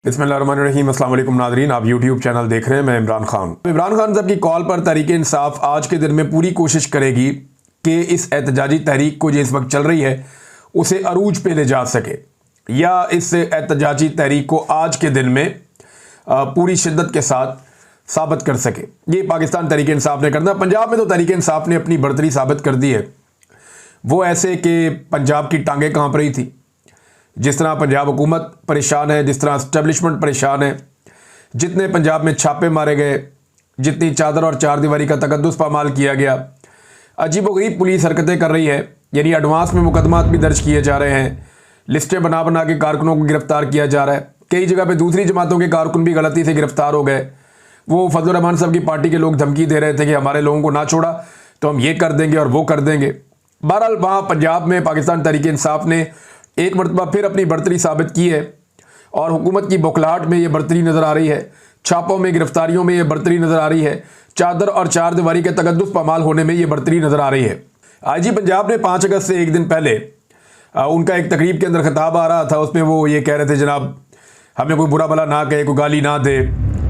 बिस्मिल्लाहिर्रहमानिर्रहीम। अस्सलाम वालेकुम नाज़रीन, आप यूट्यूब चैनल देख रहे हैं। मैं इमरान खान। इमरान खान साहब की कॉल पर तहरीक इंसाफ आज के दिन में पूरी कोशिश करेगी कि इस एहतजाजी तहरीक को जो इस वक्त चल रही है उसे अरूज पे ले जा सके, या इस एहतजाजी तहरीक को आज के दिन में पूरी शिद्दत के साथ साबित कर सके। ये पाकिस्तान तहरीक इंसाफ ने करना। पंजाब में तो तहरीक इंसाफ ने अपनी बढ़तरी साबित कर दी है। वो ऐसे कि पंजाब की टांगें कांप रही थी। जिस तरह पंजाब हुकूमत परेशान है, जिस तरह इस्टेब्लिशमेंट परेशान है, जितने पंजाब में छापे मारे गए, जितनी चादर और चारदीवारी का तकद्दुस पामाल किया गया, अजीबोगरीब पुलिस हरकतें कर रही है। यानी एडवांस में मुकदमात भी दर्ज किए जा रहे हैं, लिस्टें बना बना के कारकुनों को गिरफ्तार किया जा रहा है। कई जगह पे दूसरी जमातों के कारकुन भी गलती से गिरफ्तार हो गए। वो फजल रहमान साहब की पार्टी के लोग धमकी दे रहे थे कि हमारे लोगों को ना छोड़ा तो हम ये कर देंगे और वो कर देंगे। बहरहाल वहाँ पंजाब में पाकिस्तान तहरीक इंसाफ ने एक मरतबा फिर अपनी बढ़तरी साबित की है और हुकूमत की बौखलाहट में ये बढ़तरी नज़र आ रही है। छापों में, गिरफ्तारियों में ये बढ़तरी नज़र आ रही है। चादर और चारदीवारी के तकद्दुस पामाल होने में ये बढ़तरी नज़र आ रही है। आईजी पंजाब ने 5 अगस्त से एक दिन पहले उनका एक तकरीब के अंदर खिताब आ रहा था। उसमें वो ये कह रहे थे, जनाब हमें कोई बुरा भला ना कहे, कोई गाली ना दे,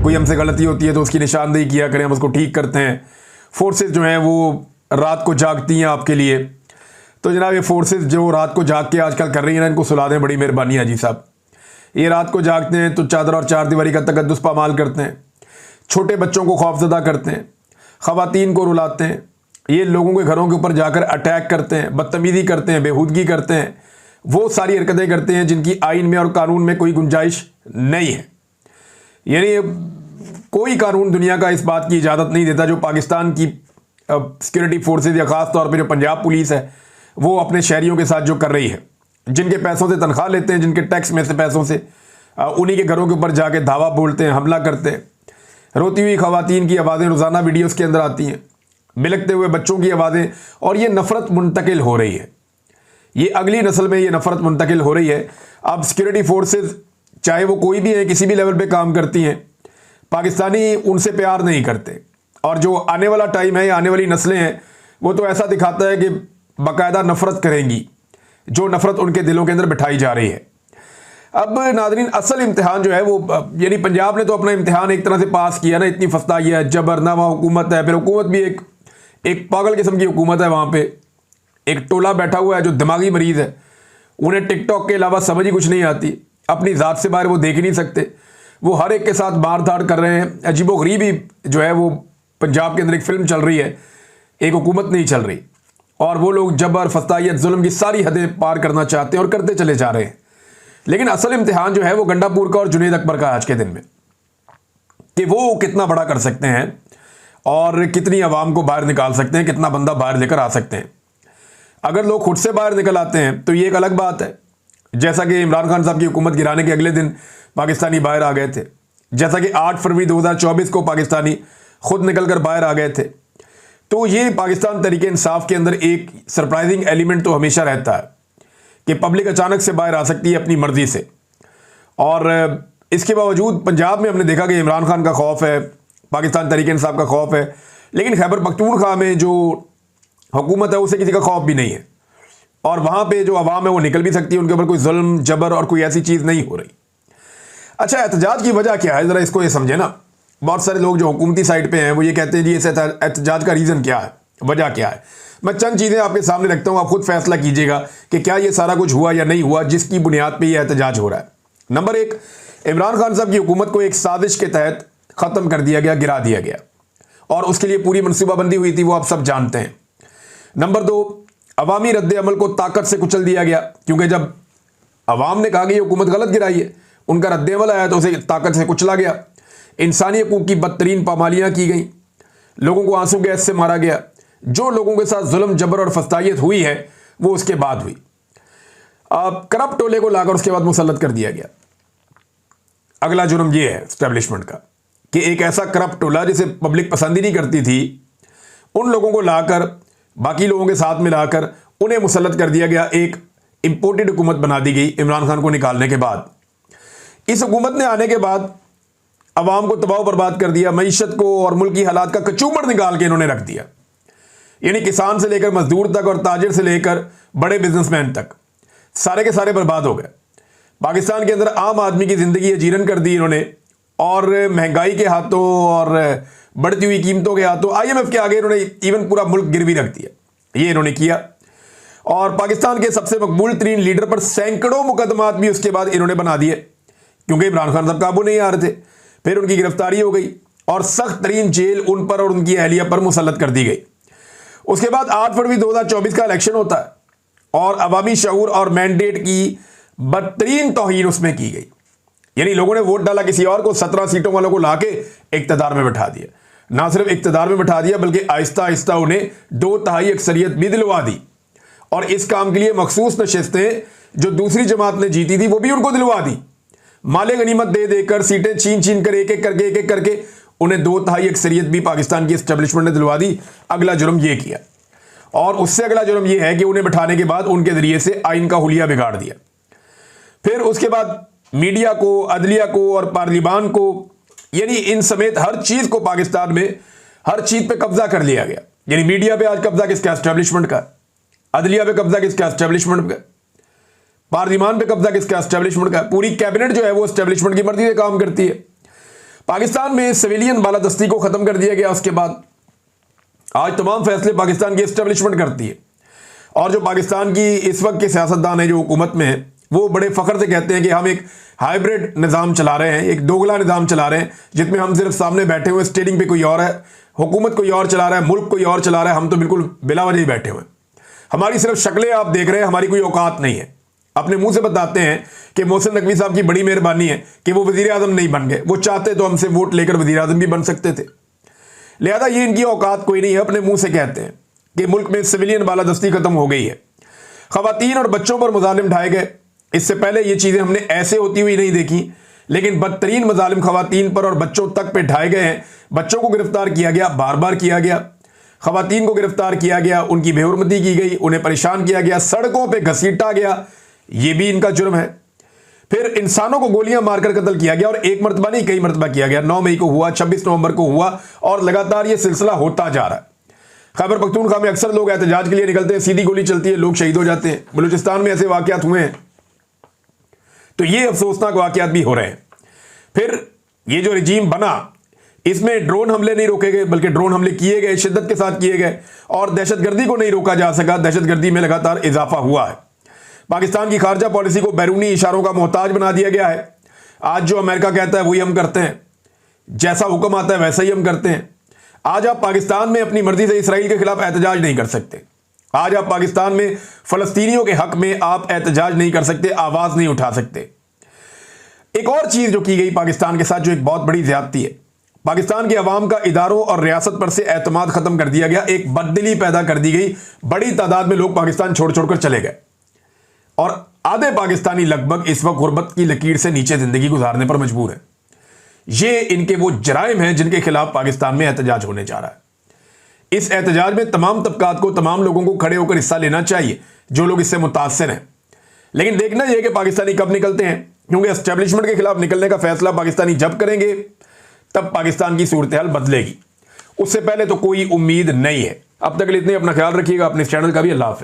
कोई हमसे गलती होती है तो उसकी निशानदेही किया करें, हम उसको ठीक करते हैं। फोर्सेस जो हैं वो रात को जागती हैं आपके लिए। तो जनाब ये फोर्सेस जो रात को जाग के आजकल कर रही हैं ना, इनको सुला दें, बड़ी मेहरबानी है जी साहब। ये रात को जागते हैं तो चादर और चारदीवारी का तकद्दुस पामाल करते हैं, छोटे बच्चों को खौफजदा करते हैं, ख़वातीन को रुलाते हैं, ये लोगों के घरों के ऊपर जाकर अटैक करते हैं, बदतमीज़ी करते हैं, बेहूदगी करते हैं। वो सारी हरकतें करते हैं जिनकी आइन में और कानून में कोई गुंजाइश नहीं है। यानी कोई कानून दुनिया का इस बात की इजाज़त नहीं देता जो पाकिस्तान की सिक्योरिटी फोर्सेज या ख़ास तौर पर जो पंजाब पुलिस है वो अपने शहरियों के साथ जो कर रही है, जिनके पैसों से तनख्वाह लेते हैं, जिनके टैक्स में से पैसों से, उन्हीं के घरों के ऊपर जाके धावा बोलते हैं, हमला करते हैं। रोती हुई ख़वातीन की आवाज़ें रोज़ाना वीडियोस के अंदर आती हैं, बिलखते हुए बच्चों की आवाज़ें, और ये नफ़रत मुंतकिल हो रही है। ये अगली नस्ल में ये नफ़रत मुंतकिल हो रही है। अब सिक्योरिटी फोर्सेज चाहे वो कोई भी है, किसी भी लेवल पर काम करती हैं, पाकिस्तानी उनसे प्यार नहीं करते। और जो आने वाला टाइम है, आने वाली नस्लें हैं, वो तो ऐसा दिखाता है कि बाकायदा नफ़रत करेंगी, जो नफ़रत उनके दिलों के अंदर बिठाई जा रही है। अब नाज़रीन, असल इम्तिहान जो है वो, यानी पंजाब ने तो अपना इम्तिहान एक तरह से पास किया ना। इतनी फस्ताई है, जबरनामा हुकूमत है, फिर हुकूमत भी एक पागल किस्म की हुकूमत है। वहाँ पे एक टोला बैठा हुआ है जो दिमागी मरीज़ है, उन्हें टिकटॉक के अलावा समझ ही कुछ नहीं आती, अपनी ज़ात से बाहर वो देख ही नहीं सकते। वो हर एक के साथ मार धाड़ कर रहे हैं। अजीबोगरीबी जो है वो पंजाब के अंदर एक फ़िल्म चल रही है, एक हुकूमत नहीं चल रही, और वो लोग जबर, फस्तायत, जुल्म की सारी हदें पार करना चाहते हैं और करते चले जा रहे हैं। लेकिन असल इम्तिहान जो है वो गंडापुर का और जुनैद अकबर का आज के दिन में, कि वो कितना बड़ा कर सकते हैं और कितनी आवाम को बाहर निकाल सकते हैं, कितना बंदा बाहर लेकर आ सकते हैं। अगर लोग खुद से बाहर निकल आते हैं तो ये एक अलग बात है। जैसा कि इमरान खान साहब की हुकूमत गिराने के अगले दिन पाकिस्तानी बाहर आ गए थे, जैसा कि 8 फरवरी 2024 को पाकिस्तानी खुद निकल कर बाहर आ गए थे। तो ये पाकिस्तान तहरीक इंसाफ के अंदर एक सरप्राइजिंग एलिमेंट तो हमेशा रहता है कि पब्लिक अचानक से बाहर आ सकती है अपनी मर्जी से। और इसके बावजूद पंजाब में हमने देखा कि इमरान खान का खौफ है, पाकिस्तान तहरीक इंसाफ का खौफ है, लेकिन खैबर पख्तूनख्वा में जो हुकूमत है उसे किसी का खौफ भी नहीं है। और वहाँ पर जो आवाम है वो निकल भी सकती है, उनके ऊपर कोई जुल्म, जबर और कोई ऐसी चीज़ नहीं हो रही। अच्छा, एहतजाज की वजह क्या है, ज़रा इसको ये समझे ना। बहुत सारे लोग जो हुकूमती साइड पे हैं वो ये कहते हैं जी इस एहतजाज का रीज़न क्या है, वजह क्या है। मैं चंद चीज़ें आपके सामने रखता हूँ, आप खुद फैसला कीजिएगा कि क्या ये सारा कुछ हुआ या नहीं हुआ जिसकी बुनियाद पे ये एहतजाज हो रहा है। नंबर 1, इमरान खान साहब की हुकूमत को एक साजिश के तहत ख़त्म कर दिया गया, गिरा दिया गया, और उसके लिए पूरी मनसूबाबंदी हुई थी, वो आप सब जानते हैं। नंबर 2, अवामी रद्द अमल को ताकत से कुचल दिया गया, क्योंकि जब अवाम ने कहा कि ये हुकूमत गलत गिराई है, उनका रद्द अमल आया तो उसे ताकत से कुचला गया। इंसानी हकूक़ की बदतरीन पामालियाँ की गई, लोगों को आंसू गैस से मारा गया। जो लोगों के साथ जुल्म, जबर और फस्तायत हुई है वो उसके बाद हुई। करप्ट टोले को लाकर उसके बाद मुसल्लत कर दिया गया। अगला जुर्म ये है इस्टेब्लिशमेंट का कि एक ऐसा करप्ट टोला जिसे पब्लिक पसंद ही नहीं करती थी, उन लोगों को लाकर बाकी लोगों के साथ मिलाकर उन्हें मुसल्लत कर दिया गया। एक इम्पोर्टेड हुकूमत बना दी गई इमरान खान को निकालने के बाद। इस हुकूमत ने आने के बाद अवाम को तबाह बर्बाद कर दिया, मईशत को और मुल्क की हालात का कचूमर निकाल के इन्होंने रख दिया। यानी किसान से लेकर मजदूर तक और ताजिर से लेकर बड़े बिजनेसमैन तक सारे के सारे बर्बाद हो गए। पाकिस्तान के अंदर आम आदमी की ज़िंदगी अजीरन कर दी इन्होंने, और महंगाई के हाथों और बढ़ती हुई कीमतों के हाथों IMF के आगे इन्होंने इवन पूरा मुल्क गिरवी रख दिया। ये इन्होंने किया, और पाकिस्तान के सबसे मकबूल तरीन लीडर पर सैकड़ों मुकदमात भी उसके बाद इन्होंने बना दिए, क्योंकि इमरान खान साहब काबू नहीं आ रहे थे। फिर उनकी गिरफ्तारी हो गई और सख्त तरीन जेल उन पर और उनकी अहलिया पर मुसल्लत कर दी गई। उसके बाद 8 फरवरी 2024 का इलेक्शन होता है और अवामी शऊर और मैंडेट की बदतरीन तौहीन उसमें की गई। यानी लोगों ने वोट डाला किसी और को, 17 सीटों वालों को लाके इक्तदार में बैठा दिया। ना सिर्फ इक्तदार में बैठा दिया बल्कि आहिस्ता आहिस्ता उन्हें 2/3 अक्सरियत भी दिलवा दी, और इस काम के लिए मखसूस नशिस्तें जो दूसरी जमात ने जीती थी वो भी उनको दिलवा दी। माले गनीमत दे देकर, सीटें छीन छीन कर एक एक करके उन्हें 2/3 अक्सरियत भी पाकिस्तान की एस्टेब्लिशमेंट ने दिलवा दी। अगला जुर्म ये किया, और उससे अगला जुर्म ये है कि उन्हें बैठाने के बाद उनके जरिए से आइन का हुलिया बिगाड़ दिया। फिर उसके बाद मीडिया को, अदलिया को और पार्लिमान को, यानी इन समेत हर चीज को पाकिस्तान में हर चीज पे कब्जा कर लिया गया। यानी मीडिया पे आज कब्जा किसका? एस्टेब्लिशमेंट का। अदलिया पे कब्जा किसका? एस्टेब्लिशमेंट का। पार्लिमान पे कब्जा किसका? एस्टेब्लिशमेंट का। पूरी कैबिनेट जो है वो एस्टेब्लिशमेंट की मर्जी से काम करती है। पाकिस्तान में सिविलियन बालादस्ती को खत्म कर दिया गया। उसके बाद आज तमाम फैसले पाकिस्तान की एस्टेब्लिशमेंट करती है, और जो पाकिस्तान की इस वक्त के सियासतदान है जो हुकूमत में है वो बड़े फख्र से कहते हैं कि हम एक हाइब्रिड निज़ाम चला रहे हैं, एक दोगला निज़ाम चला रहे हैं, जिसमें हम सिर्फ सामने बैठे हुए, स्टेडिंग पे कोई और है, हुकूमत कोई और चला रहा है, मुल्क कोई और चला रहा है, हम तो बिल्कुल बिला वजह ही बैठे हुए। हमारी सिर्फ शक्लें आप देख रहे हैं, हमारी कोई औकात नहीं है। अपने मुंह से बताते हैं कि मोहसिन नकवी साहब की बड़ी मेहरबानी है कि वो वजीर आजम नहीं बन गए, वो चाहते तो हमसे वोट लेकर वजीर आजम भी बन सकते थे। लिहाजा ये इनकी औकात कोई नहीं है, अपने मुंह से कहते हैं कि मुल्क में सिविलियन बालादस्ती खत्म हो गई है। खवातीन और बच्चों पर मुजालिम ढाए गए। इससे पहले ये चीज़ें हमने ऐसे होती हुई नहीं देखी, लेकिन बदतरीन मजालिम खवातीन पर और बच्चों तक पे ढाए गए हैं। बच्चों को गिरफ्तार किया गया, बार बार किया गया। खवातीन को गिरफ्तार किया गया, उनकी बेहुरमती की गई, उन्हें परेशान किया गया, सड़कों पे घसीटा गया, ये भी इनका जुर्म है। फिर इंसानों को गोलियां मारकर कत्ल किया गया, और एक मरतबा नहीं कई मरतबा किया गया। 9 मई को हुआ, 26 नवंबर को हुआ, और लगातार ये सिलसिला होता जा रहा है। खैबर पख्तूनख्वा में अक्सर लोग एहतजाज के लिए निकलते हैं, सीधी गोली चलती है, लोग शहीद हो जाते हैं। बलूचिस्तान में ऐसे वाकयात हुए हैं, तो ये अफसोसनाक वाकयात भी हो रहे हैं। फिर ये जो रजीम बना, इसमें ड्रोन हमले नहीं रोके गए, बल्कि ड्रोन हमले किए गए, शिद्दत के साथ किए गए, और दहशतगर्दी को नहीं रोका जा सका। दहशतगर्दी में लगातार इजाफा हुआ है। पाकिस्तान की खारजा पॉलिसी को बैरूनी इशारों का मोहताज बना दिया गया है। आज जो अमेरिका कहता है वही हम करते हैं, जैसा हुक्म आता है वैसा ही हम करते हैं। आज आप पाकिस्तान में अपनी मर्जी से इसराइल के खिलाफ एहतजाज नहीं कर सकते। आज आप पाकिस्तान में फलस्तीनियों के हक में आप एहतजाज नहीं कर सकते, आवाज नहीं उठा सकते। एक और चीज जो की गई पाकिस्तान के साथ, जो एक बहुत बड़ी ज्यादती है, पाकिस्तान के अवाम का इदारों और रियासत पर से एतमाद खत्म कर दिया गया। एक बददिली पैदा कर दी गई। बड़ी तादाद में लोग पाकिस्तान छोड़ छोड़कर चले गए, और आधे पाकिस्तानी लगभग इस वक्त गुर्बत की लकीर से नीचे जिंदगी गुजारने पर मजबूर है। ये इनके वो जराइम हैं जिनके खिलाफ पाकिस्तान में एहतजाज होने जा रहा है। इस एहतजाज में तमाम तबकात को, तमाम लोगों को खड़े होकर हिस्सा लेना चाहिए जो लोग इससे मुतासिर हैं। लेकिन देखना यह कि पाकिस्तानी कब निकलते हैं, क्योंकि एस्टेब्लिशमेंट के खिलाफ निकलने का फैसला पाकिस्तानी जब करेंगे तब पाकिस्तान की सूरत हाल बदलेगी। उससे पहले तो कोई उम्मीद नहीं है। अब तक के लिए इतने, अपना ख्याल रखिएगा, अपने चैनल का भी। अल्लाह हाफ़िज़।